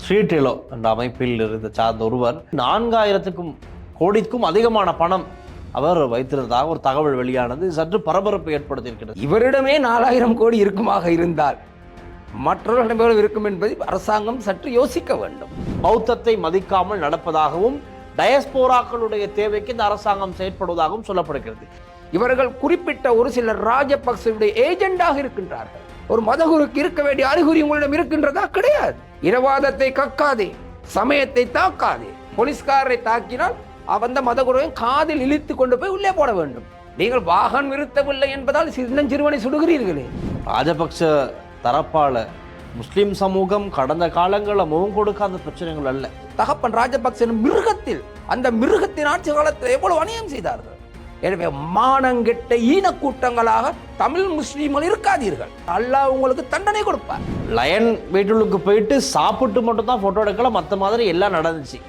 ஸ்ரீடெலோ என்ற அமைப்பில் இருந்து சார்ந்த ஒருவர் 4000 கோடிக்கும் அதிகமான பணம் அவர் வைத்திருந்ததாக ஒரு தகவல் வெளியானது. சற்று பரபரப்பை ஏற்படுத்தியிருக்கிறது. இவரிடமே 4000 கோடி இருக்குமாக இருந்தால் மற்றவர்களிடம் இருக்கும் என்பதை அரசாங்கம் சற்று யோசிக்க வேண்டும். பௌத்தத்தை மதிக்காமல் நடப்பதாகவும் டயஸ்போராக்களுடைய தேவைக்கு இந்த அரசாங்கம் செயற்படுவதாகவும் சொல்லப்படுகிறது. இவர்கள் குறிப்பிட்ட ஒரு சிலர் ராஜபக்சவுடைய ஏஜெண்டாக இருக்கின்றார்கள். ஒரு மதகுருக்கு இருக்க வேண்டிய அறிகுறி உங்களிடம் இருக்கின்றதா? கிடையாது. இனவாதத்தை கக்காதே, சமயத்தை தாக்காதே. போலீஸ்காரரை தாக்கினால் அந்த மதகுருவை காதில் இழுத்து கொண்டு போய் உள்ளே போட வேண்டும். நீங்கள் வாகனம் நிறுத்தவில்லை என்பதால் சிறுவனை சுடுகிறீர்களே. ராஜபக்ச தரப்பால முஸ்லிம் சமூகம் கடந்த காலங்களில் முகம் கொடுக்காத பிரச்சனைகள் அல்ல. தகப்பன் ராஜபக்ச மிருகத்தில், அந்த மிருகத்தின் ஆட்சி காலத்தில் எவ்வளவு அநியாயம் செய்தார்கள். எனவே மானங்கெட்ட ஈன கூட்டங்களாக தமிழ் முஸ்லீம்கள் இருக்காதீர்கள். அல்லாஹ் உங்களுக்கு தண்டனை கொடுப்பார். லயன் வீட்டுக்கு போயிட்டு சாப்பிட்டு மட்டும் தான் போட்டோ எடுக்கலாம், மற்ற மாதிரி எல்லாம் நடந்துச்சு.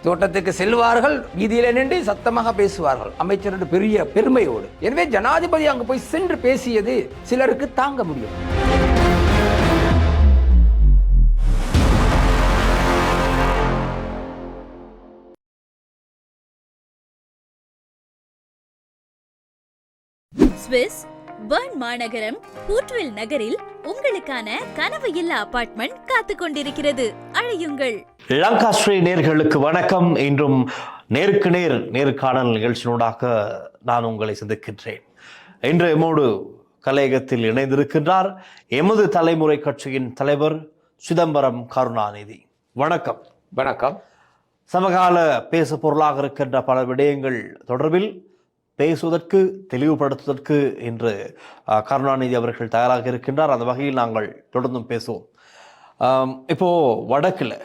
தோட்டத்துக்கு செல்வார்கள், வீதியில நின்று சத்தமாக பேசுவார்கள் அமைச்சர் பெரிய பெருமையோடு. எனவே ஜனாதிபதி அங்கு போய் சென்று பேசியது சிலருக்கு தாங்க முடியும். ஸ்விஸ் பெர்ன் மாநகரம் ஹூட்வில் நகரில் உங்களுக்கான கனவு இல்ல அபார்ட்மெண்ட் காத்துக் கொண்டிருக்கிறது. அழையுங்கள். லங்கா ஸ்ரீ நேர்களுக்கு வணக்கம். இன்றும் நேருக்கு நேர்காணல் நிகழ்ச்சியினூடாக நான் உங்களை சந்திக்கின்றேன். இன்று எம்மோடு கலையகத்தில் இணைந்திருக்கின்றார் எமது தலைமுறை கட்சியின் தலைவர் சிதம்பரம் கருணாநிதி. வணக்கம். வணக்கம். சமகால பேசு பொருளாக இருக்கின்ற பல விடயங்கள் தொடர்பில் பேசுவதற்கு, தெளிவுபடுத்துவதற்கு இன்று கருணாநிதி அவர்கள் தயாராக இருக்கின்றார். அந்த வகையில் நாங்கள் தொடர்ந்தும் பேசுவோம். இப்போது வடக்கில்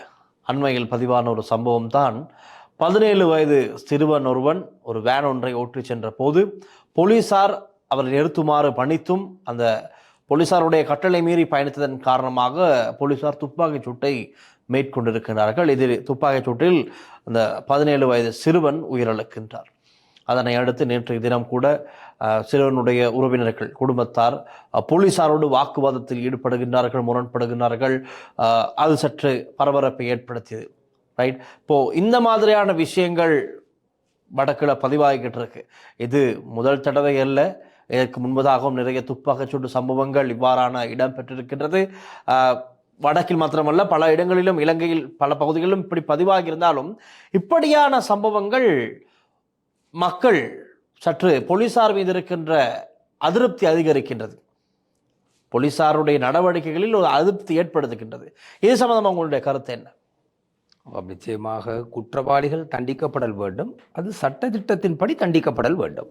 அண்மையில் பதிவான ஒரு சம்பவம் தான். 17 வயது சிறுவன் ஒருவன் ஒரு வேன் ஒன்றை ஓட்டி சென்ற போது போலீசார் அவரை நிறுத்துமாறு பணித்தும் அந்த போலீசாருடைய கட்டளை மீறி பயணித்ததன் காரணமாக போலீசார் துப்பாக்கிச் சூட்டை மேற்கொண்டிருக்கின்றார்கள். இதில் துப்பாக்கிச் சூட்டில் அந்த 17 வயது சிறுவன் உயிரிழக்கின்றார். அதனை அடுத்து நேற்றைய தினம் கூட சிறுவனுடைய உறவினர்கள், குடும்பத்தார் போலீசாரோடு வாக்குவாதத்தில் ஈடுபடுகின்றார்கள், முரண்படுகின்றார்கள். அது சற்று பரபரப்பை ஏற்படுத்தியது. ரைட். இப்போது இந்த மாதிரியான விஷயங்கள் வடக்கில் பதிவாகிக்கிட்டு இருக்கு. இது முதல் தடவை அல்ல. இதற்கு முன்பதாகவும் நிறைய துப்பாக்கிச்சூடு சம்பவங்கள் இவ்வாறான இடம் பெற்றிருக்கின்றது. வடக்கில் மாத்திரமல்ல, பல இடங்களிலும், இலங்கையில் பல பகுதிகளிலும் இப்படி பதிவாகி இருந்தாலும் இப்படியான சம்பவங்கள் மக்கள் சற்று போலீசார் மீது இருக்கின்ற அதிருப்தி அதிகரிக்கின்றது. போலீசாருடைய நடவடிக்கைகளில் ஒரு அதிருப்தி ஏற்படுத்துகின்றது. இது சம்பந்தமாக உங்களுடைய கருத்து என்ன? நிச்சயமாக குற்றவாளிகள் தண்டிக்கப்படல் வேண்டும். அது சட்ட திட்டத்தின்படி தண்டிக்கப்படல் வேண்டும்.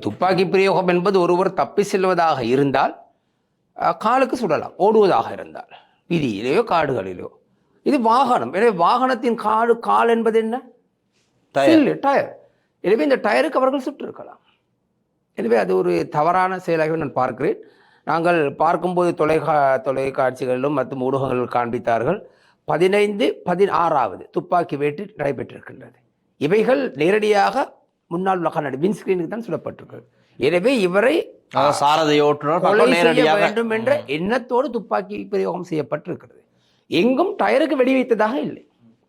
துப்பாக்கி பிரயோகம் என்பது ஒருவர் தப்பி செல்வதாக இருந்தால் காலுக்கு சுடலாம், ஓடுவதாக இருந்தால் வீதியிலேயோ காடுகளிலோ. இது வாகனம். எனவே வாகனத்தின் கால் என்பது என்ன? டயர். எனவே இந்த டயருக்கு அவர்கள் சுற்றிருக்கலாம். எனவே அது ஒரு தவறான செயலாகவே நான் பார்க்கிறேன். நாங்கள் பார்க்கும்போது தொலைக்காட்சிகளிலும் மற்றும் ஊடகங்களில் காண்பித்தார்கள். 15, 16வது துப்பாக்கி வேட்டு நடைபெற்றிருக்கின்றது. இவைகள் நேரடியாக முன்னாள் உலக நாடு விண்ஸ்கிரீனுக்கு தான் சொல்லப்பட்டிருக்கிறது. எனவே இவரை செய்ய வேண்டும் என்ற எண்ணத்தோடு துப்பாக்கி பிரயோகம் செய்யப்பட்டிருக்கிறது. எங்கும் டயருக்கு வெடி வைத்ததாக இல்லை.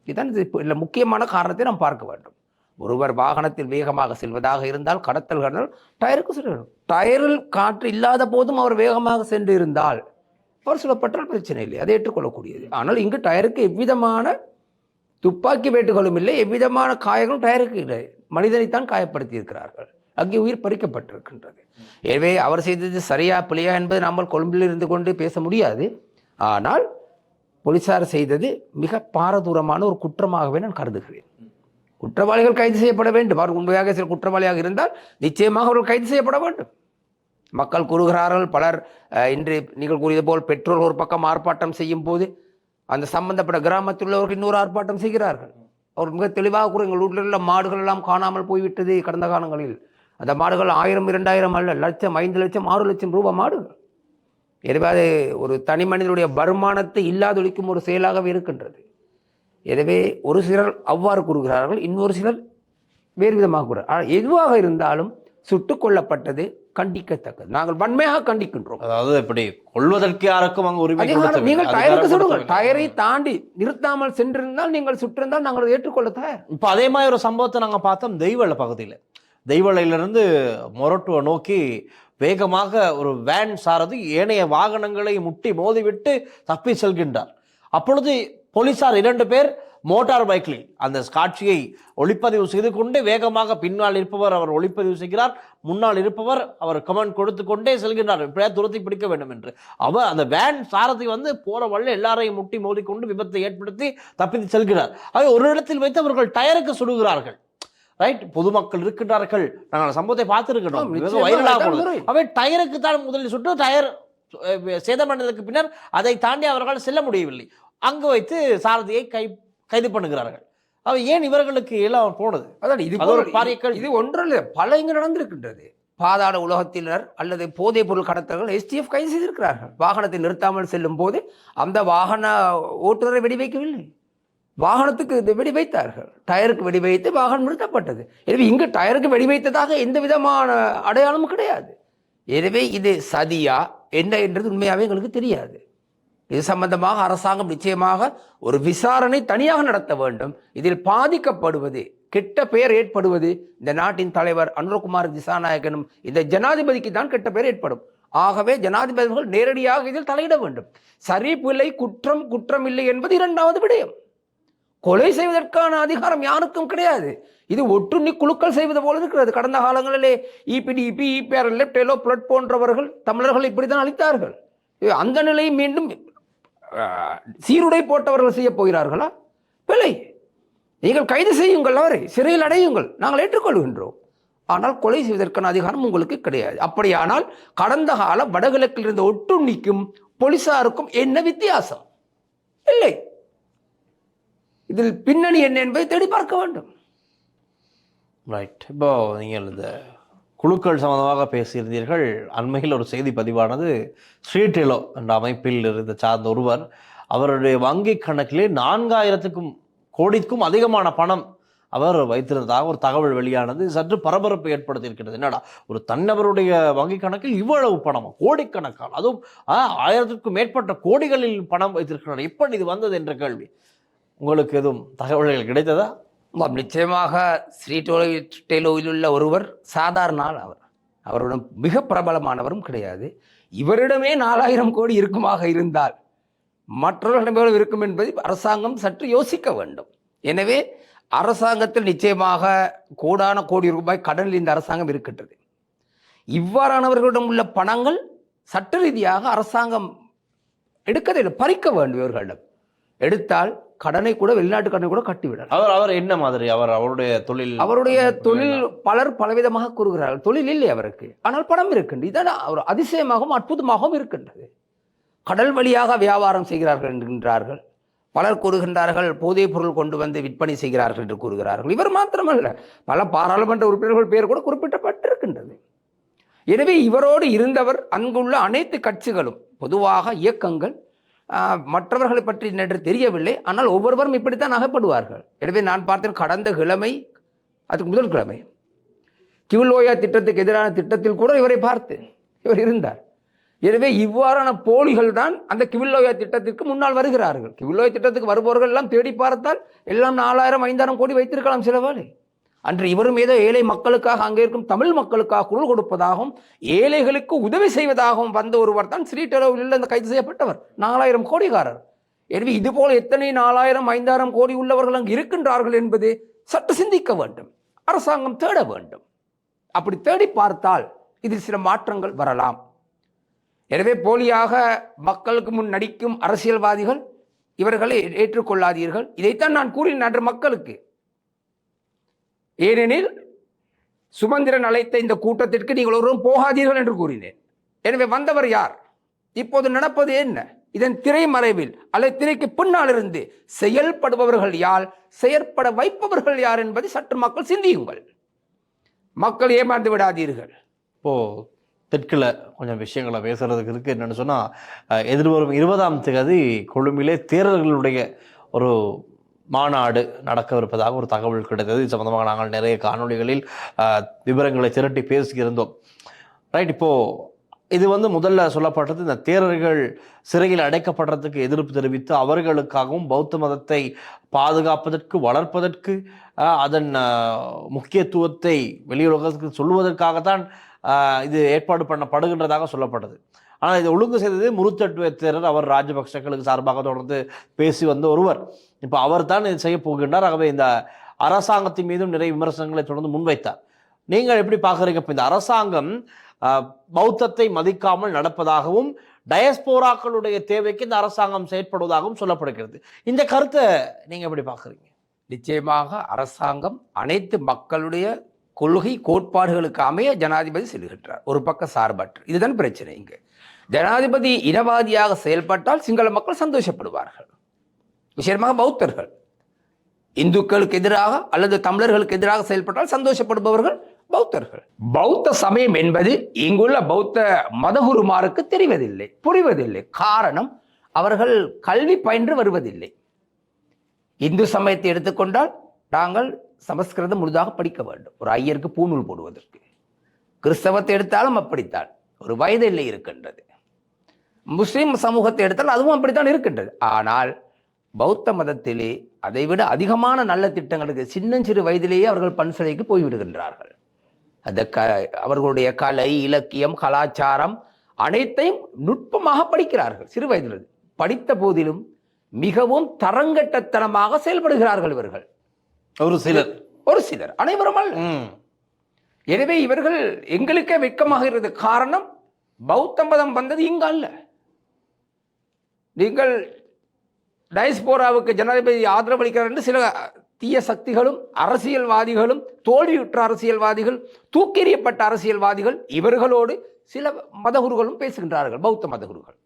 இதுதான் இது முக்கியமான காரணத்தை நாம் பார்க்க வேண்டும். ஒருவர் வாகனத்தில் வேகமாக செல்வதாக இருந்தால் கடத்தல்கள் டயருக்கு செல்லணும். டயரில் காற்று இல்லாத போதும் அவர் வேகமாக சென்று இருந்தால் அவர் சொல்லப்பட்டால் பிரச்சனை இல்லை, அதை ஏற்றுக்கொள்ளக்கூடியது. ஆனால் இங்கு டயருக்கு எவ்விதமான துப்பாக்கி வேட்டுகளும் இல்லை, எவ்விதமான காயங்களும் டயருக்கு இல்லை. மனிதனைத்தான் காயப்படுத்தி இருக்கிறார்கள். அங்கே உயிர் பறிக்கப்பட்டிருக்கின்றது. எனவே அவர் செய்தது சரியா பிழையா என்பது நாம் கொழும்பில் இருந்து கொண்டு பேச முடியாது. ஆனால் போலீசார் செய்தது மிக பாரதூரமான ஒரு குற்றமாகவே நான் கருதுகிறேன். குற்றவாளிகள் கைது செய்யப்பட வேண்டும். அவர் உண்மையாக சில குற்றவாளியாக இருந்தால் நிச்சயமாக அவர்கள் கைது செய்யப்பட வேண்டும். மக்கள் கூறுகிறார்கள், பலர் இன்று நீங்கள் கூறியது போல் பெற்றோர் ஒரு பக்கம் ஆர்ப்பாட்டம் செய்யும் போது அந்த சம்பந்தப்பட்ட கிராமத்தில் உள்ளவர்கள் இன்னொரு ஆர்ப்பாட்டம் செய்கிறார்கள். அவர் மிக தெளிவாக கூற, எங்கள் வீட்டில் உள்ள மாடுகள் எல்லாம் காணாமல் போய்விட்டது கடந்த காலங்களில். அந்த மாடுகள் 1000, 2000 அல்ல, லட்சம், 5 லட்சம், 6 லட்சம் ரூபாய் மாடுகள். எனவே அது ஒரு தனி மனிதனுடைய வருமானத்தை இல்லாதொழிக்கும் ஒரு செயலாகவே இருக்கின்றது. எனவே ஒரு சிலர் அவ்வாறு கூறுகிறார்கள், இன்னொரு சிலர் வேறு விதமாக கூறுகிறார். ஆனால் எதுவாக இருந்தாலும் சுட்டுக் கொல்லப்பட்டது கண்டிக்கத்தக்கது. நாங்கள் வன்மையாக கண்டிக்கின்றோம். அதாவது இப்படி கொள்வதற்கு யாருக்கும் அங்கு உரிமை அதிகாரம் கொடுத்தவில்லை. நீங்கள் அதிகாரம் டயருக்கு சுடுங்கள். கொடுத்தவில்லை. டயரை தாண்டி நிறுத்தாமல் சென்றிருந்தால், நீங்கள் சுற்றிருந்தால் நாங்கள் அதை ஏற்றுக்கொள்ள தயார். இப்போ அதே மாதிரி ஒரு சம்பவத்தை நாங்கள் பார்த்தோம் தெய்வள பகுதியில். தெய்வளையிலிருந்து மொரட்டுவை நோக்கி வேகமாக ஒரு வேன் சாரதி ஏனைய வாகனங்களை முட்டி மோதிவிட்டு தப்பி செல்கின்றார். அப்பொழுது போலீசார் 2 பேர் மோட்டார் பைக்கில் அந்த காட்சியை ஒளிப்பதிவு செய்து கொண்டு வேகமாக பின்னால் இருப்பவர் அவர் ஒளிப்பதிவு செய்கிறார், முன்னால் இருப்பவர் அவர் கமெண்ட் கொடுத்து கொண்டே செல்கின்றார், இப்படியா துரத்தி பிடிக்க வேண்டும் என்று. அவர் அந்த வேன் சாரதி போற வழியில் எல்லாரையும் முட்டி மோதிக்கொண்டு விபத்தை ஏற்படுத்தி தப்பித்து செல்கிறார். அவை ஒரு இடத்தில் வைத்து அவர்கள் டயருக்கு சுடுகிறார்கள். ரைட், பொதுமக்கள் இருக்கின்றார்கள், நாங்கள் சம்பவத்தை பார்த்திருக்கிறோம், வைரலாக போனது. அவை டயருக்கு தான் முதலில் சுட்டு டயர் சேதமடைந்ததற்கு பின்னர் அதை தாண்டி அவர்களால் செல்ல முடியவில்லை. அங்கு வைத்து சாரதியை கைது பண்ணுகிறார்கள். அவ ஏன் இவர்களுக்கு எல்லாம் போனது? அதான் இது ஒன்றல்ல, பல இங்கு நடந்திருக்கின்றது. பாதாள உலகத்தினர் அல்லது போதைப் பொருள் கடத்தல்கள் STF கைது செய்திருக்கிறார்கள். வாகனத்தை நிறுத்தாமல் செல்லும் போது அந்த வாகன ஓட்டுநரை வெடி வைக்கவில்லை, வாகனத்துக்கு வெடி வைத்தார்கள். டயருக்கு வெடி வைத்து வாகனம் நிறுத்தப்பட்டது. எனவே இங்கு டயருக்கு வெடி வைத்ததாக எந்த விதமான அடையாளமும் கிடையாது. எனவே இது சதியா என்ன என்றது உண்மையாகவே எங்களுக்கு தெரியாது. இது சம்பந்தமாக அரசாங்கம் நிச்சயமாக ஒரு விசாரணை தனியாக நடத்த வேண்டும். இதில் பாதிக்கப்படுவது, கெட்ட பெயர் ஏற்படுவது இந்த நாட்டின் தலைவர் அனுரகுமார் திசாநாயகனும் இந்த ஜனாதிபதிக்கு தான் கெட்ட பெயர் ஏற்படும். ஆகவே ஜனாதிபதிகள் நேரடியாக இதில் தலையிட வேண்டும். சரி பிழை, குற்றம் குற்றம் இல்லை என்பது 2வது விடயம். கொலை செய்வதற்கான அதிகாரம் யாருக்கும் கிடையாது. இது ஒட்டுண்ணி குழுக்கள் செய்வது போல இருக்கிறது. கடந்த காலங்களிலே EPDP, EPRL, டெலோ பிளட் போன்றவர்கள் தமிழர்கள் இப்படித்தான் அளித்தார்கள். அந்த நிலையை மீண்டும் சீருடை போட்டவர்கள் செய்ய போகிறார்களா? பிழை. நீங்கள் கைது செய்யுங்கள், அவரை சிறையில் அடையுங்கள், நாங்கள் ஏற்றுக்கொள்கின்றோம். ஆனால் கொலை செய்வதற்கான அதிகாரம் உங்களுக்கு கிடையாது. அப்படியானால் கடந்த கால வடகிழக்கில் இருந்த ஒட்டுண்ணிக்கும் போலீசாருக்கும் என்ன வித்தியாசம்? இல்லை. இதில் பின்னணி என்ன என்பதை தேடி பார்க்க வேண்டும். ரைட், இப்போ நீங்கள் இந்த குழுக்கள் சம்பந்தமாக பேசியிருந்தீர்கள். அண்மையில் ஒரு செய்தி பதிவானது. ஸ்ரீடெலோ என்ற அமைப்பில் இருந்த சார்ந்த ஒருவர் அவருடைய வங்கி கணக்கிலே 4000 கோடிக்கும் அதிகமான பணம் அவர் வைத்திருந்ததாக ஒரு தகவல் வெளியானது. சற்று பரபரப்பை ஏற்படுத்தியிருக்கிறது. என்னடா, ஒரு தன்னவருடைய வங்கி கணக்கில் இவ்வளவு பணம், கோடிக்கணக்கான, அதுவும் 1000க்கும் மேற்பட்ட கோடிகளில் பணம் வைத்திருக்கிறார், எப்படி இது வந்தது என்ற கேள்வி. உங்களுக்கு எதுவும் தகவல்கள் கிடைத்ததா? நிச்சயமாக ஸ்ரீடெலோவில் உள்ள ஒருவர் சாதாரண ஆள். அவருடன் மிக பிரபலமானவரும் கிடையாது. இவரிடமே 4000 கோடி இருக்குமாக இருந்தால் மற்றவர்களிடம் இருக்கும் என்பதை அரசாங்கம் சற்று யோசிக்க வேண்டும். எனவே அரசாங்கத்தில் நிச்சயமாக கோடான கோடி ரூபாய் கடனில் இந்த அரசாங்கம் இருக்கின்றது. இவ்வாறானவர்களிடம் உள்ள பணங்கள் சட்ட ரீதியாக அரசாங்கம் எடுக்கவில்லை, பறிக்க வேண்டும். இவர்களிடம் எடுத்தால் கடனை கூட, வெளிநாட்டு கடனை கூட கட்டிவிடலாம். அவர் என்ன மாதிரி அவருடைய தொழில் பலர் பலவிதமாக கூறுகிறார்கள். தொழில் இல்லை அவருக்கு, ஆனால் பணம் இருக்கின்றது. இதான் ஒரு அதிசயமாகவும் அற்புதமாகவும் இருக்கின்றது. கடல் வழியாக வியாபாரம் செய்கிறார்கள் என்கின்றார்கள். பலர் கூறுகின்றார்கள் போதைப் பொருள் கொண்டு வந்து விற்பனை செய்கிறார்கள் என்று கூறுகிறார்கள். இவர் மாத்திரமல்ல, பல பாராளுமன்ற உறுப்பினர்கள் பேர் கூட குறிப்பிடப்பட்டிருக்கின்றது. எனவே இவரோடு இருந்தவர் அங்குள்ள அனைத்து கட்சிகளும், பொதுவாக இயக்கங்கள், மற்றவர்களை பற்றி என்று தெரியவில்லை, ஆனால் ஒவ்வொருவரும் இப்படித்தான் அகப்படுவார்கள். எனவே நான் பார்த்தேன், கடந்த கிழமை, அதுக்கு முதல் கிழமை, கிவிலோயா திட்டத்துக்கு எதிரான திட்டத்தில் கூட இவரை பார்த்தேன், இவர் இருந்தார். எனவே இவ்வாறான போலிகள் தான் அந்த கிவிலோயா திட்டத்திற்கு முன்னால் வருகிறார்கள். கிவிலோயா திட்டத்துக்கு வருபவர்கள் எல்லாம் தேடி பார்த்தால் எல்லாம் 4000, 5000 கோடி வைத்திருக்கலாம் சில வேளை. அன்று இவரும் ஏதோ ஏழை மக்களுக்காக, அங்கே இருக்கும் தமிழ் மக்களுக்காக குரல் கொடுப்பதாகவும் ஏழைகளுக்கு உதவி செய்வதாகவும் வந்த ஒருவர் தான் ஸ்ரீடெலோவில் அந்த கைது செய்யப்பட்டவர், 4000 கோடிக்காரர். எனவே இதுபோல் எத்தனை 4000, 5000 கோடி உள்ளவர்கள் அங்கு இருக்கின்றார்கள் என்பது சற்று சிந்திக்க வேண்டும், அரசாங்கம் தேட வேண்டும். அப்படி தேடி பார்த்தால் இதில் சில மாற்றங்கள் வரலாம். எனவே போலியாக மக்களுக்கு முன் நடிக்கும் அரசியல்வாதிகள் இவர்களை ஏற்றுக்கொள்ளாதீர்கள். இதைத்தான் நான் கூறினேன் அன்று மக்களுக்கு. ஏனெனில் சுமந்திரன் அழைத்த இந்த கூட்டத்திற்கு நீங்கள் ஒருவரும் போகாதீர்கள் என்று கூறினேன். எனவே வந்தவர் யார்? இப்போது நடப்பது என்ன? இதன் திரைமறைவில் அல்லது திரைக்கு பின்னால் இருந்து செயல்படுபவர்கள் யார், செயற்பட வைப்பவர்கள் யார் என்பதை சற்று மக்கள் சிந்தியுங்கள். மக்கள் ஏமாந்து விடாதீர்கள். இப்போ தெற்கில் கொஞ்சம் விஷயங்களை பேசுறதுக்கு இருக்கு. என்னென்னு சொன்னால், எதிர்வரும் 20ஆம் தேதி கொழும்பிலே தேரர்களுடைய ஒரு மாநாடு நடக்கவிருப்பதாக ஒரு தகவல் கிடைத்தது. இது சம்பந்தமாக நாங்கள் நிறைய காணொளிகளில் விவரங்களை திரட்டி பேசியிருந்தோம். ரைட். இப்போ இது முதல்ல சொல்லப்பட்டது இந்த தேரர்கள் சிறையில் அடைக்கப்படுறதுக்கு எதிர்ப்பு தெரிவித்து அவர்களுக்காகவும் பௌத்த மதத்தை பாதுகாப்பதற்கு வளர்ப்பதற்கு அதன் முக்கியத்துவத்தை வெளியுலகத்துக்கு சொல்வதற்காகத்தான் இது ஏற்பாடு பண்ணப்படுகின்றதாக சொல்லப்பட்டது. ஆனால் இதை ஒழுங்கு செய்தது முருத்தட்டுவ தேரர். அவர் ராஜபக்சர்களுக்கு சார்பாக தொடர்ந்து பேசி வந்த ஒருவர். இப்போ அவர் தான் இதை செய்ய போகின்றார். ஆகவே இந்த அரசாங்கத்தின் மீதும் நிறைய விமர்சனங்களை தொடர்ந்து முன்வைத்தார். நீங்கள் எப்படி பார்க்குறீங்க? இப்போ இந்த அரசாங்கம் பௌத்தத்தை மதிக்காமல் நடப்பதாகவும் டயஸ்போராக்களுடைய தேவைக்கு இந்த அரசாங்கம் செயற்படுவதாகவும் சொல்லப்படுகிறது. இந்த கருத்தை நீங்க எப்படி பார்க்குறீங்க? நிச்சயமாக அரசாங்கம் அனைத்து மக்களுடைய கொள்கை கோட்பாடுகளுக்கு அமைய ஜனாதிபதி செல்கின்றார். ஒரு பக்க சார்பற்று. இதுதான் பிரச்சனை. இங்கு ஜனாதிபதி இனவாதியாக செயல்பட்டால் சிங்கள மக்கள் சந்தோஷப்படுவார்கள். விசேஷமாக பௌத்தர்கள் இந்துக்களுக்கு எதிராக அல்லது தமிழர்களுக்கு எதிராக செயல்பட்டால் சந்தோஷப்படுபவர்கள் பௌத்தர்கள். பௌத்த சமயம் என்பது இங்குள்ள பௌத்த மதகுருமாருக்கு தெரிவதில்லை, புரிவதில்லை. காரணம், அவர்கள் கல்வி பயின்று வருவதில்லை. இந்து சமயத்தை எடுத்துக்கொண்டால் நாங்கள் சமஸ்கிருதம் முழுதாக படிக்க வேண்டும், ஒரு ஐயருக்கு பூநூல் போடுவதற்கு. கிறிஸ்தவத்தை எடுத்தாலும் அப்படித்தான், ஒரு வயது எல்லை இருக்கின்றது. முஸ்லிம் சமூகத்தை எடுத்தால் அதுவும் அப்படித்தான் இருக்கின்றது. ஆனால் பௌத்த மதத்திலே அதைவிட அதிகமான நல்ல திட்டங்களுக்கு சின்னஞ்சிறு வயதிலேயே அவர்கள் பன்சலைக்கு போய்விடுகின்றார்கள். அவர்களுடைய கலை, இலக்கியம், கலாச்சாரம் அனைத்தையும் நுட்பமாக படிக்கிறார்கள். சிறு வயதில் படித்த போதிலும் மிகவும் தரங்கட்டத்தனமாக செயல்படுகிறார்கள் இவர்கள். ஒரு சிலர், அனைவரும் அல்ல. எனவே இவர்கள் எங்களுக்கே வெட்கமாக இருந்த காரணம், பௌத்த மதம் வந்தது இங்கு அல்ல. நீங்கள் டயஸ்போராவுக்கு ஜனாதிபதி ஆதரவளிக்கிறார் என்று சில தீய சக்திகளும் அரசியல்வாதிகளும், தோல்வியுற்ற அரசியல்வாதிகள், தூக்கெறியப்பட்ட அரசியல்வாதிகள், இவர்களோடு சில மதகுருகளும் பேசுகின்றார்கள். பௌத்த மதகுருகள்,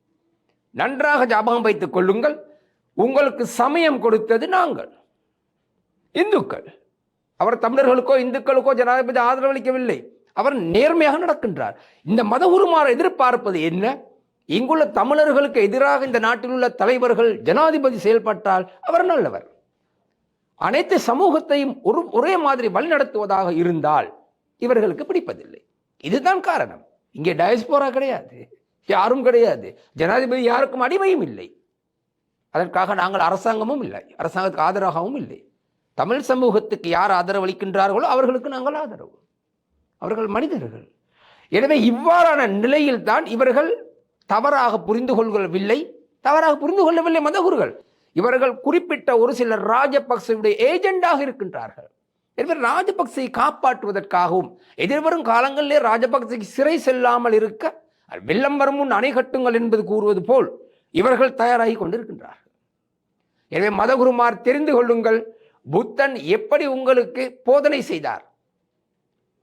நன்றாக ஞாபகம் வைத்துக் கொள்ளுங்கள், உங்களுக்கு சமயம் கொடுத்தது நாங்கள் இந்துக்கள். அவர் தமிழர்களுக்கோ இந்துக்களுக்கோ ஜனாதிபதி ஆதரவளிக்கவில்லை. அவர் நேர்மையாக நடக்கின்றார். இந்த மதகுருமார் எதிர்பார்ப்பது என்ன? இங்குள்ள தமிழர்களுக்கு எதிராக இந்த நாட்டில் உள்ள தலைவர்கள் ஜனாதிபதி செயல்பட்டால் அவர் நல்லவர், அனைத்து சமூகத்தையும் ஒரே மாதிரி வழிநடத்துவதாக இருந்தால் இவர்களுக்கு பிடிப்பதில்லை. இதுதான் காரணம். இங்கே டயஸ்போரா கிடையாது, யாரும் கிடையாது, ஜனாதிபதி யாருக்கும் அடிமையும் இல்லை. அதற்காக நாங்கள் அரசாங்கமும் இல்லை, அரசாங்கத்துக்கு ஆதரவாகவும் இல்லை. தமிழ் சமூகத்துக்கு யார் ஆதரவு அளிக்கின்றார்களோ அவர்களுக்கு நாங்கள் ஆதரவு. அவர்கள் மனிதர்கள். எனவே இவ்வாறான நிலையில் தான் இவர்கள் தவறாக புரிந்து கொள்ளவில்லை மதகுருகள். இவர்கள் குறிப்பிட்ட ஒரு சிலர் ராஜபக்சேவுடைய ஏஜெண்டாக இருக்கின்றார்கள். எனவே ராஜபக்சேயை காப்பாற்றுவதற்காகவும் எதிர்வரும் காலங்களிலே ராஜபக்சேக்கு சிறை செல்லாமல் இருக்க வெள்ளம் வரும் முன் அணை கட்டுங்கள் என்பது கூறுவது போல் இவர்கள் தயாராகி கொண்டிருக்கின்றார்கள். எனவே மதகுருமார் தெரிந்து கொள்ளுங்கள், புத்தன் எப்படி உங்களுக்கு போதனை செய்தார்.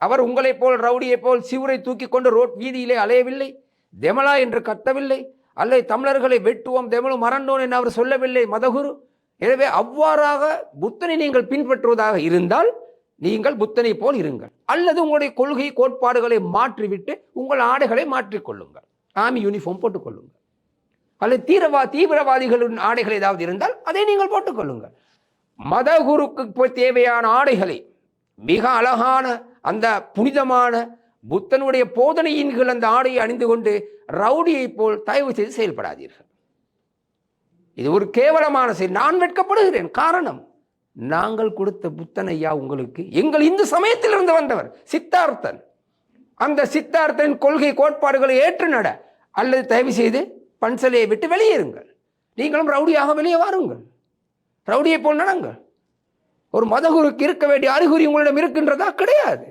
அவர் உங்களைப் போல் ரவுடியைப் போல் சிவுரை தூக்கி கொண்டு வீதியிலே அலையவில்லை, தெமலா என்று கத்தவில்லை, அல்லது தமிழர்களை வெட்டுவோம் தெமலு மறந்தோன் என்று அவர் சொல்லவில்லை மதகுரு. எனவே அவ்வாறாக புத்தனை நீங்கள் பின்பற்றுவதாக இருந்தால் நீங்கள் புத்தனை போல் இருங்கள், அல்லது உங்களுடைய கொள்கை கோட்பாடுகளை மாற்றிவிட்டு உங்கள் ஆடைகளை மாற்றிக்கொள்ளுங்கள், ஆர்மி யூனிஃபார்ம் போட்டுக்கொள்ளுங்கள், அல்லது தீவிரவாதிகளின் ஆடைகள் ஏதாவது இருந்தால் அதை நீங்கள் போட்டுக்கொள்ளுங்கள். மதகுருக்கு தேவையான ஆடைகளை, மிக அழகான அந்த புனிதமான புத்தனுடைய போதனையின் கீழ் அந்த ஆடையை அணிந்து கொண்டு ரவுடியை போல் தயவு செய்து செயல்படாதீர்கள். இது ஒரு கேவலமான செயல். நான் வெட்கப்படுகிறேன். காரணம், நாங்கள் கொடுத்த புத்தன் ஐயா உங்களுக்கு எங்கள் இந்து சமயத்திலிருந்து வந்தவர் சித்தார்த்தன். அந்த சித்தார்த்தன் கொள்கை கோட்பாடுகளை ஏற்று நட, அல்லது தயவு செய்து பன்சலையை விட்டு வெளியேறுங்கள். நீங்களும் ரவுடியாக வெளியே வாருங்கள், ரவுடியை போல் நடங்கள். ஒரு மதகுருக்கு இருக்க வேண்டிய அறிகுறி உங்களிடம் இருக்கின்றதா? கிடையாது.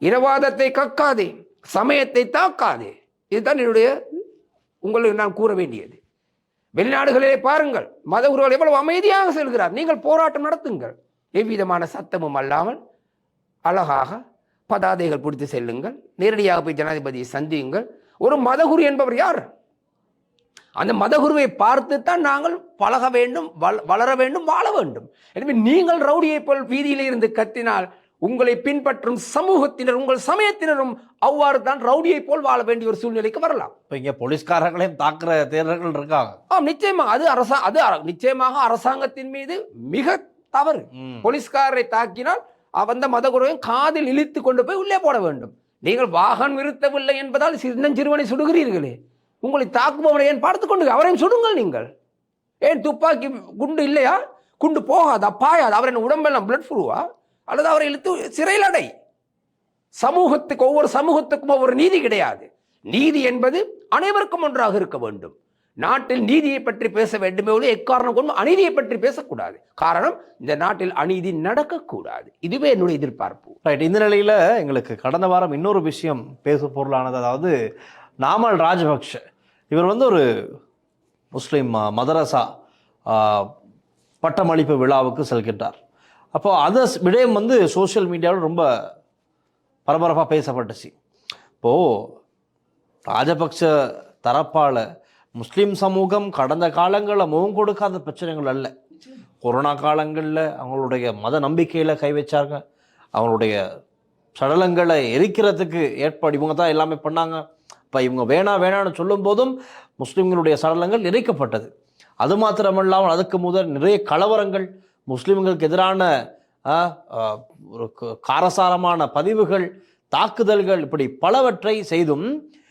இனவாதத்தை கக்காதே, சமயத்தை தாக்காதே. இதுதான் என்னுடைய உங்களுக்கு நான் கூற வேண்டியது. வெளிநாடுகளிலே பாருங்கள், மதகுருகள் எவ்வளவு அமைதியாக செல்கிறார். நீங்கள் போராட்டம் நடத்துங்கள், எவ்விதமான சத்தமும் அல்லாமல் அழகாக பதாதைகள் பிடித்து செல்லுங்கள், நேரடியாக போய் ஜனாதிபதியை சந்தியுங்கள். ஒரு மதகுரு என்பவர் யார்? அந்த மதகுருவை பார்த்துத்தான் நாங்கள் பழக வேண்டும், வளர வேண்டும், வாழ வேண்டும். எனவே நீங்கள் ரவுடியை போல் வீதியிலே இருந்து கத்தினால் உங்களை பின்பற்றும் சமூகத்தினர், உங்கள் சமயத்தினரும் அவ்வாறு தான் ரவுடியை போல் வாழ வேண்டிய ஒரு சூழ்நிலைக்கு வரலாம். இப்போ இங்கே போலீஸ்காரர்களையும் தாக்குற தேர்தல்கள் இருக்காங்க. நிச்சயமாக அது நிச்சயமாக அரசாங்கத்தின் மீது மிக தவறு. போலீஸ்காரரை தாக்கினால் அந்த மதகுருவையும் காதில் இழுத்து கொண்டு போய் உள்ளே போட வேண்டும். நீங்கள் வாகனம் நிறுத்தவில்லை என்பதால் சிறுவனை சுடுகிறீர்களே, உங்களை தாக்குபவனை ஏன் பார்த்துக் கொண்டு அவரையும் சுடுங்கள். நீங்கள் ஏன் துப்பாக்கி குண்டு இல்லையா? குண்டு போகாதா, பாயாது? அவரின் உடம்பெல்லாம் பிளட் ஃப்ளூவா? அல்லது அவரை இழுத்து சிறையில் அடை. சமூகத்துக்கு, ஒவ்வொரு சமூகத்துக்கும் ஒவ்வொரு நீதி கிடையாது. நீதி என்பது அனைவருக்கும் ஒன்றாக இருக்க வேண்டும். நாட்டில் நீதியை பற்றி பேச வேண்டுமே எக்காரணம் கொண்டு அநீதியை பற்றி பேசக்கூடாது. காரணம், இந்த நாட்டில் அநீதி நடக்கக்கூடாது. இதுவே என்னுடைய எதிர்பார்ப்பு. ரைட். இந்த நிலையில் எங்களுக்கு கடந்த வாரம் இன்னொரு விஷயம் பேசு பொருளானது. அதாவது நாமல் ராஜபக்ஷ இவர் ஒரு முஸ்லீம் மதரசா பட்டமளிப்பு விழாவுக்கு செல்கின்றார். அப்போ அந்த விடயம் சோஷியல் மீடியாவில் ரொம்ப பரபரப்பாக பேசப்பட்டுச்சு. இப்போது ராஜபக்ஷ தரப்பால் முஸ்லீம் சமூகம் கடந்த காலங்களில் முகம் கொடுக்காத பிரச்சனைகள் அல்ல. கொரோனா காலங்களில் அவங்களுடைய மத நம்பிக்கையில் கை வச்சாங்க, அவங்களுடைய சடலங்களை எரிக்கிறதுக்கு ஏற்பாடு இவங்க தான் எல்லாமே பண்ணாங்க. இப்போ இவங்க வேணான்னு சொல்லும் போதும் முஸ்லீம்களுடைய சடலங்கள் எரிக்கப்பட்டது. அது மாத்திரமல்லாமல் அதுக்கு முதல் நிறைய கலவரங்கள், முஸ்லீம்களுக்கு எதிரான ஒரு காரசாரமான பதிவுகள், தாக்குதல்கள், இப்படி பலவற்றை செய்தும்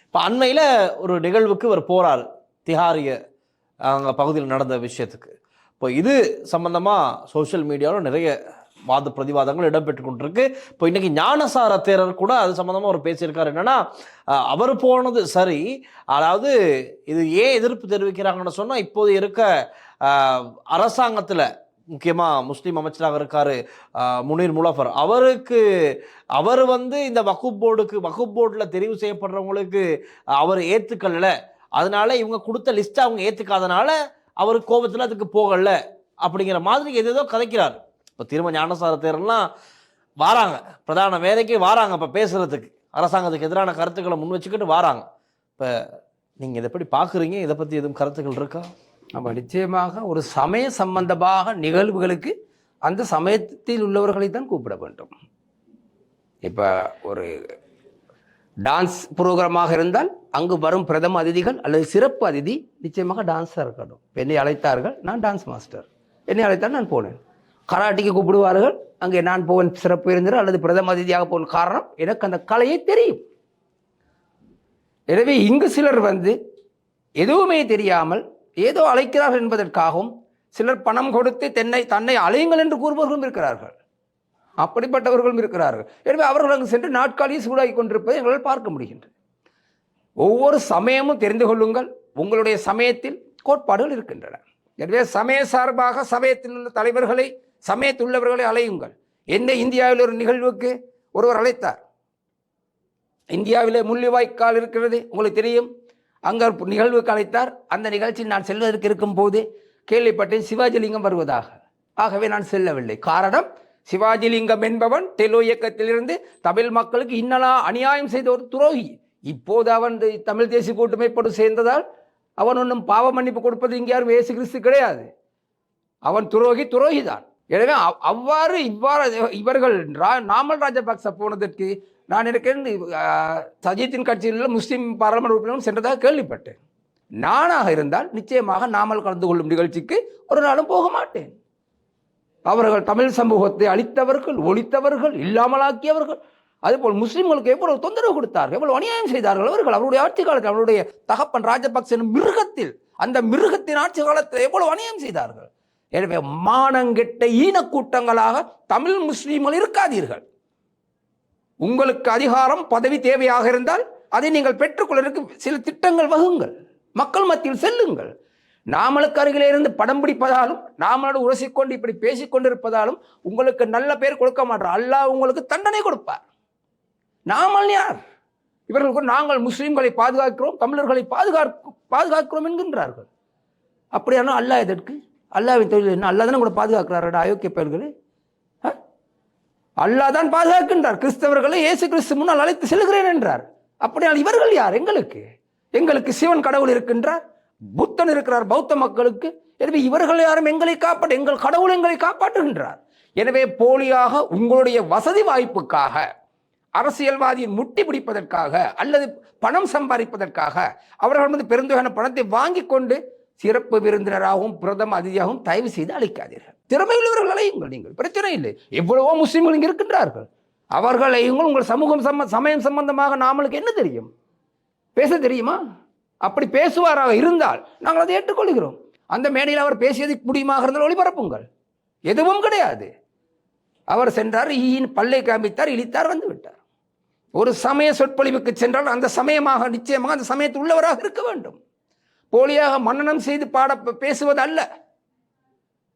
இப்போ அண்மையில் ஒரு நிகழ்வுக்கு இவர் போகிறார், திஹாரிய அங்கே பகுதியில் நடந்த விஷயத்துக்கு. இப்போ இது சம்பந்தமாக சோஷியல் மீடியாவில் நிறைய வாத பிரதிவாதங்கள் இடம்பெற்று கொண்டிருக்கு. இப்போ இன்றைக்கி ஞானசார தேரர் கூட அது சம்மந்தமாக அவர் பேசியிருக்காரு. என்னென்னா, அவர் போனது சரி, அதாவது இது ஏன் எதிர்ப்பு தெரிவிக்கிறாங்கன்னு சொன்னால், இப்போது இருக்க அரசாங்கத்தில் முக்கியமாக முஸ்லீம் அமைச்சராக இருக்கார் முனீர் முலஃபர், அவர் இந்த வக்ஃப் போர்டில் தெரிவு செய்யப்படுறவங்களுக்கு அவர் ஏற்றுக்கல, அதனால இவங்க கொடுத்த லிஸ்ட்டை அவங்க ஏற்றுக்காதனால அவர் கோபத்தில் அதுக்கு போகலை அப்படிங்கிற மாதிரி எதோ கதைக்கிறார். இப்போ திரும்ப ஞானசார தேர்லாம் வாராங்க, பிரதான வேலைக்கு வாராங்க, இப்போ பேசுகிறதுக்கு அரசாங்கத்துக்கு எதிரான கருத்துக்களை முன் வச்சுக்கிட்டு வாராங்க. இப்போ நீங்கள் இதை எப்படி பார்க்குறீங்க? இதை பற்றி எதுவும் கருத்துக்கள் இருக்கா? நம்ம நிச்சயமாக ஒரு சமய சம்பந்தமாக நிகழ்வுகளுக்கு அந்த சமயத்தில் உள்ளவர்களை தான் கூப்பிட வேண்டும். இப்போ ஒரு டான்ஸ் ப்ரோக்ராமாக இருந்தால் அங்கு வரும் பிரதம அதிதிகள் அல்லது சிறப்பு அதிதி நிச்சயமாக டான்ஸாக இருக்கணும். என்னை அழைத்தார்கள், நான் டான்ஸ் மாஸ்டர், என்னை அழைத்தால் நான் போனேன். கராட்டிக்கு கூப்பிடுவார்கள், அங்கே நான் போவேன் சிறப்பு விருந்தினர் அல்லது பிரதம அதிதியாக போன காரணம் எனக்கு அந்த கலையை தெரியும். எனவே இங்கு சிலர் எதுவுமே தெரியாமல் ஏதோ அழைக்கிறார்கள் என்பதற்காகவும் சிலர் பணம் கொடுத்து தன்னை அழையுங்கள் என்று கூறுபவர்களும் இருக்கிறார்கள், அப்படிப்பட்டவர்களும் இருக்கிறார்கள். எனவே அவர்கள் அங்கு சென்று நாட்காலியை சூடாகி கொண்டிருப்பதை எங்களால் பார்க்க முடிகின்றது. ஒவ்வொரு சமயமும் தெரிந்து கொள்ளுங்கள், உங்களுடைய சமயத்தில் கோட்பாடுகள் இருக்கின்றன. எனவே சமய சார்பாக சமயத்தில் உள்ள தலைவர்களை, சமயத்தில் உள்ளவர்களை அழையுங்கள். என்ன இந்தியாவில் ஒரு நிகழ்வுக்கு ஒருவர் அழைத்தார். இந்தியாவிலே முள்ளிவாய்க்கால் இருக்கிறது, உங்களுக்கு தெரியும். அங்கே நிகழ்வுக்கு அழைத்தார். அந்த நிகழ்ச்சியில் நான் செல்வதற்கு இருக்கும் போது கேள்விப்பட்டேன் சிவாஜிலிங்கம் வருவதாக. ஆகவே நான் செல்லவில்லை. காரணம், சிவாஜிலிங்கம் என்பவன் தெலு இயக்கத்திலிருந்து தமிழ் மக்களுக்கு இன்னலா அநியாயம் செய்த ஒரு துரோகி. இப்போது அவன் தமிழ் தேசிய கூட்டமைப்போடு சேர்ந்ததால் அவன் ஒன்றும் பாவ மன்னிப்பு கொடுப்பது இங்கே யாரும் இயேசு கிறிஸ்து கிடையாது. அவன் துரோகிதான். எனவே இவர்கள் நாமல் ராஜபக்ச போனதற்கு நான் இருக்கிறேன் சஜித்தின் கட்சியில் உள்ள முஸ்லீம் பாராளுமன்ற உறுப்பினரும் சென்றதாக கேள்விப்பட்டேன். நானாக இருந்தால் நிச்சயமாக நாமல் கலந்து கொள்ளும் நிகழ்ச்சிக்கு ஒரு நாளும் போக மாட்டேன். அவர்கள் தமிழ் சமூகத்தை அழித்தவர்கள், ஒழித்தவர்கள், இல்லாமலாக்கியவர்கள். அதுபோல் முஸ்லிம்களுக்கு எவ்வளவு தொந்தரவு கொடுத்தார்கள், எவ்வளவு அநியாயம் செய்தார்கள் அவர்கள். அவருடைய ஆட்சி காலத்தில் அவருடைய தகப்பன் ராஜபக்ச மிருகத்தில், அந்த மிருகத்தின் ஆட்சி காலத்தில் எவ்வளவு அநியாயம் செய்தார்கள். எனவே மானங்கெட்ட ஈனக்கூட்டங்களாக தமிழ் முஸ்லீம்கள் இருக்காதீர்கள். உங்களுக்கு அதிகாரம் பதவி தேவையாக இருந்தால் அதை நீங்கள் பெற்றுக்கொள்வதற்கு சில திட்டங்கள் வகுங்கள், மக்கள் மத்தியில் செல்லுங்கள். நாமளுக்கு அருகிலே இருந்து படம் பிடிப்பதாலும் நாமளோடு உரசிக்கொண்டு இப்படி பேசிக்கொண்டிருப்பதாலும் உங்களுக்கு நல்ல பேர் கொடுக்க மாட்டார். அல்லாஹ் உங்களுக்கு தண்டனை கொடுப்பார். நாமல் யார்? இவர்கள் நாங்கள் முஸ்லீம்களை பாதுகாக்கிறோம், தமிழர்களை பாதுகாக்கிறோம் என்கின்றார்கள். அப்படியானால் அல்லாஹ் எதற்கு? அல்லாஹ்வின் தொழில் என்ன? அல்லாஹ் தானே கூட பாதுகாக்கிறாரா? அயோக்கிய பயல்களே, அல்லாஹ் தான் பாதுகாக்கின்றார். கிறிஸ்தவர்களை இயேசு கிறிஸ்து முன்னால் அழைத்து செல்கிறேன் என்றார். அப்படியால் இவர்கள் யார்? எங்களுக்கு சிவன் கடவுள் இருக்கின்றார், புத்தன் இருக்கிறார் பௌத்த மக்களுக்கு. எனவே இவர்கள் யாரும் எங்களை காப்பாற்ற, எங்கள் கடவுள் எங்களை காப்பாற்றுகின்றார். எனவே போலியாக உங்களுடைய வசதி வாய்ப்புக்காக, அரசியல்வாதியின் முட்டி பிடிப்பதற்காக அல்லது பணம் சம்பாதிப்பதற்காக அவர்கள் பெருந்தொகையான பணத்தை வாங்கி கொண்டு சிறப்பு விருந்தினராகவும் பிரதம அதிதியாகவும் தயவு செய்து அழைக்காதீர்கள். திறமையுள்ளவர்கள் அழையுங்கள், நீங்கள் பிரச்சனை இல்லை. எவ்வளவோ முஸ்லீம்கள் இங்கே இருக்கின்றார்கள், அவர்களை உங்கள் சமூகம் சமயம் சம்பந்தமாக நாமளுக்கு என்ன தெரியும்? பேச தெரியுமா? அப்படி பேசுவாராக இருந்தால் நாங்கள் அதை ஏற்றுக்கொள்கிறோம். அந்த மேடையில் அவர் பேசியது முடியுமாக இருந்தால் ஒளிபரப்புங்கள். எதுவும் கிடையாது. அவர் சென்றார், ஈயின் பல்லை காமித்தார், இழித்தார், வந்து விட்டார். ஒரு சமய சொற்பொழிவுக்கு சென்றால் அந்த சமயமாக நிச்சயமாக அந்த சமயத்தில் உள்ளவராக இருக்க வேண்டும். போலியாக மன்னனம் செய்து பேசுவது அல்ல.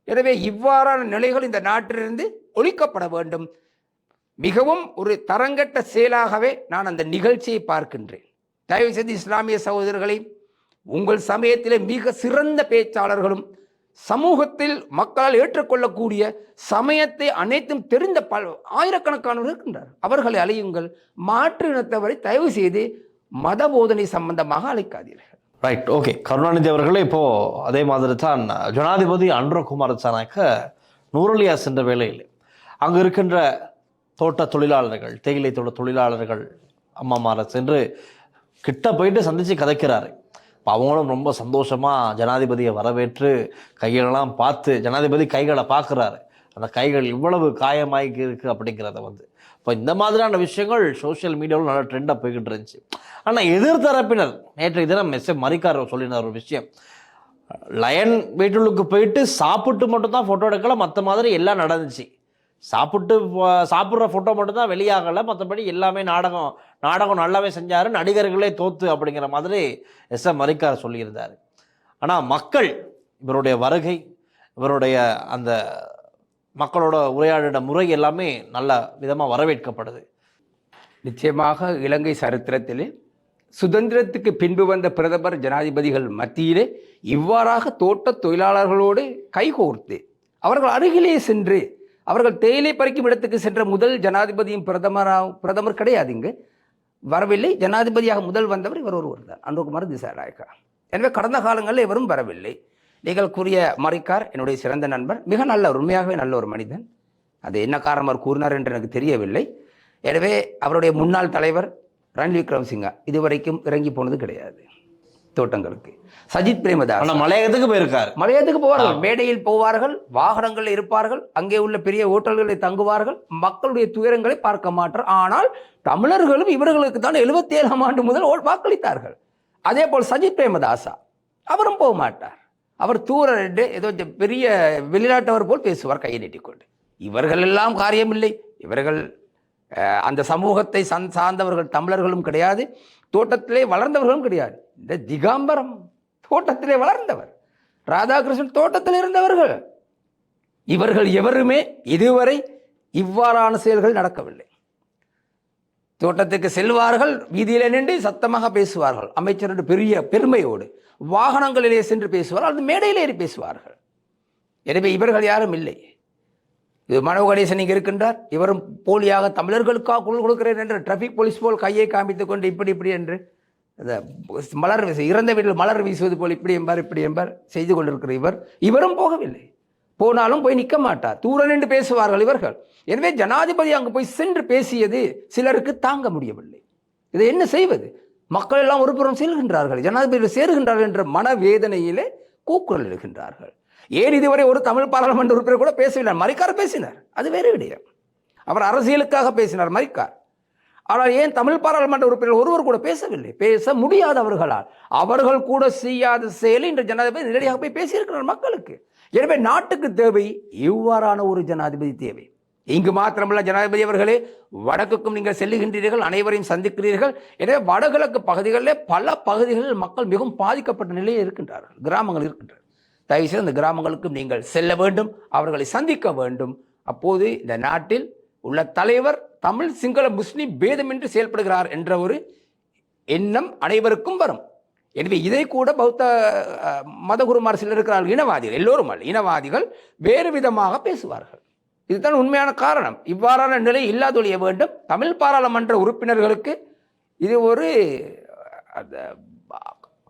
எனவே இவ்வாறான நிலைகள் இந்த நாட்டிலிருந்து ஒழிக்கப்பட வேண்டும். மிகவும் ஒரு தரங்கட்ட செயலாகவே நான் அந்த நிகழ்ச்சியை பார்க்கின்றேன். தயவு செய்து இஸ்லாமிய சகோதரர்களை, உங்கள் சமயத்திலே மிக சிறந்த பேச்சாளர்களும் சமூகத்தில் மக்களால் ஏற்றுக்கொள்ளக்கூடிய சமயத்தை அனைத்தும் தெரிந்த ஆயிரக்கணக்கானவர்கள் இருக்கின்றார். அவர்களை அழையுங்கள். மாற்று இனத்தவரை தயவு செய்து மத போதனை சம்பந்தமாக அழைக்காதீர்கள். Right, okay. கருணாநிதி அவர்களே இப்போ அதே மாதிரி தான் ஜனாதிபதி அன்ரகுமார் திசாநாயக்க நூரலியா சென்ற வேளையில் அங்கு இருக்கின்ற தோட்ட தொழிலாளர்கள், தேயிலை தோட்ட தொழிலாளர்கள் அம்மாமாரை சென்று கிட்ட போயிட்டு சந்தித்து கதைக்கிறாரு. இப்போ அவங்களும் ரொம்ப சந்தோஷமாக ஜனாதிபதியை வரவேற்று கைகளெல்லாம் பார்த்து, ஜனாதிபதி கைகளை பார்க்குறாரு. அந்த கைகள் இவ்வளவு காயமாகி இருக்குது அப்படிங்கிறத இப்போ இந்த மாதிரியான விஷயங்கள் சோஷியல் மீடியாவில் நல்லா ட்ரெண்டாக போய்கிட்டு இருந்துச்சு. ஆனால் எதிர்த்தரப்பினர் நேற்றைய தினம் மரிக்கார் சொல்லின ஒரு விஷயம், லயன் வீட்டுக்கு போயிட்டு சாப்பிட்டு மட்டும்தான் ஃபோட்டோ எடுக்கல, மற்ற மாதிரி எல்லாம் நடந்துச்சு. சாப்பிட்ற ஃபோட்டோ மட்டும்தான் வெளியாகலை, மற்றபடி எல்லாமே நாடகம் நல்லாவே செஞ்சார், நடிகர்களே தோத்து அப்படிங்கிற மாதிரி மரிக்கார் சொல்லியிருந்தார். ஆனால் மக்கள் இவருடைய வருகை, இவருடைய அந்த மக்களோட உரையாடின முறை எல்லாமே நல்ல விதமாக வரவேற்கப்படுது. நிச்சயமாக இலங்கை சரித்திரத்திலே சுதந்திரத்துக்கு பின்பு வந்த பிரதமர் ஜனாதிபதிகள் மத்தியிலே இவ்வாறாக தோட்ட தொழிலாளர்களோடு கைகோர்த்து அவர்கள் அருகிலே சென்று அவர்கள் தேயிலை பறிக்கும் இடத்துக்கு சென்ற முதல் ஜனாதிபதியும் பிரதமர் கிடையாது, இங்கு வரவில்லை. ஜனாதிபதியாக முதல் வந்தவர் இவர் ஒருவர் தான், அன்ரகுமார் திசாநாயக்கா. எனவே கடந்த காலங்களில் இவரும் வரவில்லை. நீங்கள் கூறிய மரிக்கார் என்னுடைய சிறந்த நண்பர், மிக நல்ல உண்மையாகவே நல்ல ஒரு மனிதன். அது என்ன காரணம் அவர் கூறினார் என்று எனக்கு தெரியவில்லை. எனவே அவருடைய முன்னாள் தலைவர் ரணில் விக்ரமசிங்கா இதுவரைக்கும் இறங்கி போனது கிடையாது தோட்டங்களுக்கு. சஜித் பிரேமதாஸ் மலையகத்துக்கு போயிருக்கார். மலையகத்துக்கு போவார்கள், மேடையில் போவார்கள், வாகனங்களில் இருப்பார்கள், அங்கே உள்ள பெரிய ஹோட்டல்களில் தங்குவார்கள், மக்களுடைய துயரங்களை பார்க்க மாட்டார். ஆனால் தமிழர்களும் இவர்களுக்கு தான் 77ஆம் ஆண்டு முதல் வாக்களித்தார்கள். அதே போல் சஜித் பிரேமதாசா அவரும் போக மாட்டார். அவர் தூரண்டு ஏதோ பெரிய வெளிநாட்டவர் போல் பேசுவார் கையை நீட்டிக்கொண்டு. இவர்கள் எல்லாம் காரியமில்லை. இவர்கள் அந்த சமூகத்தை சார்ந்தவர்கள் தமிழர்களும் கிடையாது, தோட்டத்திலே வளர்ந்தவர்களும் கிடையாது. இந்த திகாம்பரம் தோட்டத்திலே வளர்ந்தவர், ராதாகிருஷ்ணன் தோட்டத்தில் இருந்தவர்கள். இவர்கள் எவருமே இதுவரை இவ்வாறான செயல்கள் நடக்கவில்லை. தோட்டத்துக்கு செல்வார்கள், வீதியிலே நின்று சத்தமாக பேசுவார்கள், அமைச்சர் பெரிய பெருமையோடு வாகனங்களிலே சென்று பேசுவார்கள், அது மேடையிலே ஏறி பேசுவார்கள். எனவே இவர்கள் யாரும் இல்லை. இது மனோ கணேசன் இங்கே இருக்கின்றார், இவரும் போலியாக தமிழர்களுக்காக குரல் கொடுக்கிறேன் என்று டிராஃபிக் போலீஸ் போல் கையை காமித்துக் கொண்டு இப்படி என்று மலர் இறந்த வீட்டில் மலர் வீசுவது போல் இப்படி என்பார் செய்து கொண்டிருக்கிற இவரும் போகவில்லை. போனாலும் போய் நிற்க மாட்டார், தூர நின்று பேசுவார்கள் இவர்கள். எனவே ஜனாதிபதி அங்கு போய் சென்று பேசியது சிலருக்கு தாங்க முடியவில்லை. இதை என்ன செய்வது? மக்கள் எல்லாம் ஒரு புறம் செல்கின்றார்கள், ஜனாதிபதியில் சேருகின்றார்கள் என்ற மனவேதனையிலே கூக்குரல் எழுகின்றார்கள். ஏன் இதுவரை ஒரு தமிழ் பாராளுமன்ற உறுப்பினர் கூட பேசவில்லை? மரிக்கார் பேசினார், அது வேறு விடயம். அவர் அரசியலுக்காக பேசினார் மரிக்கார். ஆனால் ஏன் தமிழ் பாராளுமன்ற உறுப்பினர் ஒருவர் கூட பேசவில்லை? பேச முடியாதவர்களால் அவர்கள் கூட செய்யாத செயலை இன்று ஜனாதிபதி நேரடியாக போய் பேசியிருக்கிறார் மக்களுக்கு. எனவே நாட்டுக்கு தேவை இவ்வாறான ஒரு ஜனாதிபதி தேவை. இங்கு மாத்திரமல்ல ஜனாதிபதி அவர்களே, வடக்குக்கும் நீங்கள் செல்லுகின்றீர்கள், அனைவரையும் சந்திக்கிறீர்கள். எனவே வடகிழக்கு பகுதிகளில் பல பகுதிகளில் மக்கள் மிகவும் பாதிக்கப்பட்ட நிலையில் இருக்கின்றார்கள், கிராமங்கள் இருக்கின்றன. தயவுசெய்து அந்த கிராமங்களுக்கும் நீங்கள் செல்ல வேண்டும், அவர்களை சந்திக்க வேண்டும். அப்போது இந்த நாட்டில் உள்ள தலைவர் தமிழ் சிங்கள முஸ்லிம் பேதமின்றி செயல்படுகிறார் என்ற ஒரு எண்ணம் அனைவருக்கும் வரும். எனவே இதை கூட பௌத்த மதகுருமார் சிலர் இருக்கிறார்கள், இனவாதிகள், எல்லோரும் அல்ல, இனவாதிகள் வேறு விதமாக பேசுவார்கள். இதுதான் உண்மையான காரணம். இவ்வாறான நிலை இல்லாதொழிய வேண்டும். தமிழ் பாராளுமன்ற உறுப்பினர்களுக்கு இது ஒரு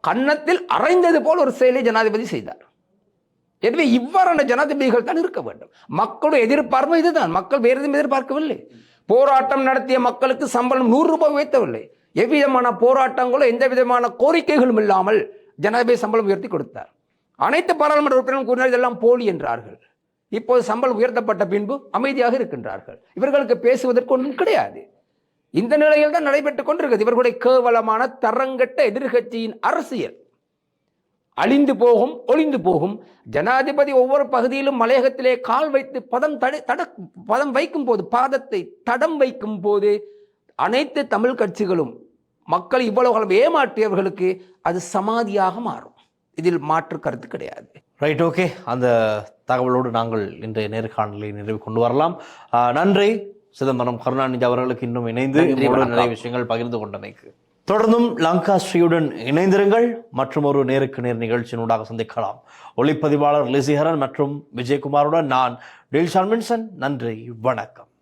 கன்னத்தில் அரைந்தது போல் ஒரு செயலை ஜனாதிபதி செய்தார். எனவே இவ்வாறான ஜனாதிபதிகள் தான் இருக்க வேண்டும். மக்களுடைய எதிர்பார்ப்பு இதுதான். மக்கள் வேறு எதுவும் எதிர்பார்க்கவில்லை. போராட்டம் நடத்திய மக்களுக்கு சம்பளம் 100 ரூபாய் உயர்த்தவில்லை. எவ்விதமான போராட்டங்களோ எந்த விதமான கோரிக்கைகளும் இல்லாமல் ஜனாதிபதி சம்பளம் உயர்த்தி கொடுத்தார். அனைத்து பாராளுமன்ற உறுப்பினர்களும் கூறினார் இதெல்லாம் போலி என்றார்கள். இப்போது சம்பளம் உயர்த்தப்பட்ட பின்பு அமைதியாக இருக்கின்றார்கள். இவர்களுக்கு பேசுவதற்கு ஒன்றும் கிடையாது. இந்த நிலையில் தான் நடைபெற்றுக் கொண்டிருக்கிறது இவர்களுடைய கேவலமான தரங்கட்ட எதிர்கட்சியின் அரசியல். அழிந்து போகும், ஒளிந்து போகும். ஜனாதிபதி ஒவ்வொரு பகுதியிலும் மலையகத்திலே கால் வைத்து பதம் வைக்கும் போது, பாதத்தை தடம் வைக்கும் போது, அனைத்து தமிழ் கட்சிகளும் மக்கள் இவ்வளவு காலம் ஏமாற்றியவர்களுக்கு அது சமாதியாக மாறும். இதில் மாற்று கருத்து கிடையாது. Right, okay. அந்த தகவலோடு நாங்கள் இன்றைய நேர்காணலை நிறைவு கொண்டு வரலாம். நன்றி சிதம்பரம் கருணாநிதி அவர்களுக்கு இன்னும் இணைந்து நிறைய விஷயங்கள் பகிர்ந்து கொண்டமைக்கு. தொடர்ந்தும் லங்கா ஸ்ரீயுடன் இணைந்திருங்கள். மற்றும் ஒரு நேருக்கு நேர் நிகழ்ச்சியினூடாக சந்திக்கலாம். ஒளிப்பதிவாளர் லிசிஹரன் மற்றும் விஜயகுமாருடன் நான் டில்ஷான் மின்சன். நன்றி, வணக்கம்.